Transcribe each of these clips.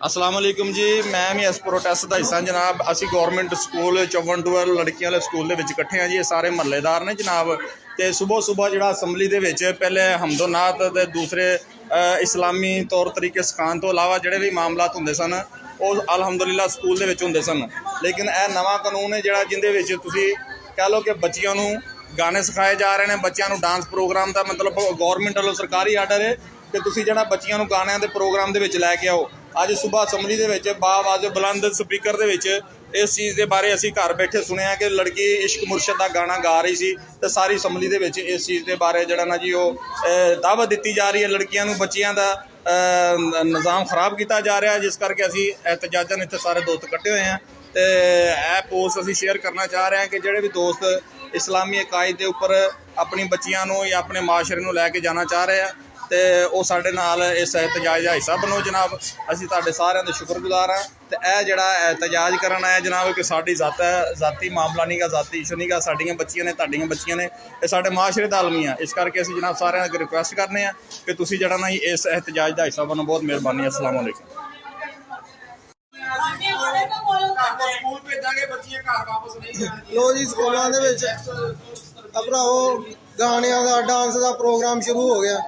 अस्सलाम वालेकुम जी। मैं भी इस प्रोटेस्ट का हिस्सा जनाब। असी गौरमेंट स्कूल चौवन टूअर लड़कियां वाले स्कूल के इकट्ठे हैं जी। सारे महल्लेदार ने जनाब। तो सुबह सुबह जो असैम्बली के पहले हमदोनात ते दूसरे इस्लामी तौर तरीके सिखाने तो इलावा जोड़े भी मामलात होंगे सन वो अलहमदुलिल्लाह स्कूल के होंगे सन। लेकिन यह नवा कानून है जोड़ा जिंदे तुसी कह लो कि बच्चियों गाने सिखाए जा रहे हैं, बच्चों डांस प्रोग्राम का मतलब गौरमेंट वालों सरकारी आर्डर है कि तुसी जो बच्चियों गाने के प्रोग्राम के लैके आओ। अज सुबह असैम्बली के बाआवाज़ बुलंद स्पीकर के इस चीज़ के बारे असी घर बैठे सुनिया कि लड़की इश्क मुर्शद का गाना गा रही सी तो सारी असैम्बली के इस चीज़ के बारे जरा ना जी वो दावत दी जा रही है। लड़कियों बच्चियों का निज़ाम खराब किया जा रहा है, जिस करके असी एहतजाजन इतने सारे दोस्त इकट्ठे हुए हैं। तो यह पोस्ट असी शेयर करना चाह रहे हैं कि जोड़े भी दोस्त इस्लामी अकायद के उपर अपनी बच्चियों या अपने माशरे को लैके जाना चाह रहे हैं तो वो साडे नाल इस एहतजाज का हिस्सा बनो जनाब। असी तुहाडे सारिਆਂ ਦੇ शुक्रगुजार हाँ। तो यह जोड़ा एहतजाज करना है जनाब कि साडी जाती मामला नहीं गा, जाती इशू नहीं गा। साडियां बच्चियां ने, तुहाडियां बच्चियां ने, ये साडे माशरे दा आलमी है। इस करके असी जनाब सारिਆਂ अगे रिक्वेस्ट करने हैं कि तुसी जोड़ा ना इस एहतजाज का हिस्सा बनो। बहुत मेहरबानी। अस्सलाम वालेकुम। लो जी स्कूलों के भराओ गाणिया का डांस का प्रोग्राम शुरू हो गया।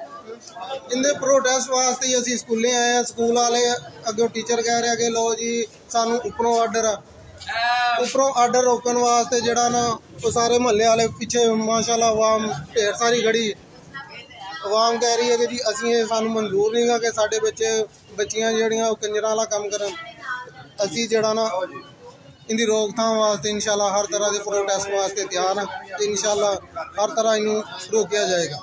इनके प्रोटेस्ट वास्ते ही असी स्कूले आए हैं। स्कूल वाले अगों टीचर कह रहे कि लो जी सानू उपरों आर्डर रोकने वास्ते जड़ा ना वो सारे महल्ले वाले पिछे माशाल्लाह अवाम ढेर सारी खड़ी। अवाम कह रही है कि जी असी सानू मंजूर नहीं गा कि साडे बच्चे बच्चियां जड़ियां कंजरां वाला काम करन। असी जड़ा ना इनकी रोकथाम वास्ते इंशाल्लाह हर तरह के प्रोटेस्ट वास्ते तैयार हैं। इंशाल्लाह हर तरह इनू रोकिया जाएगा।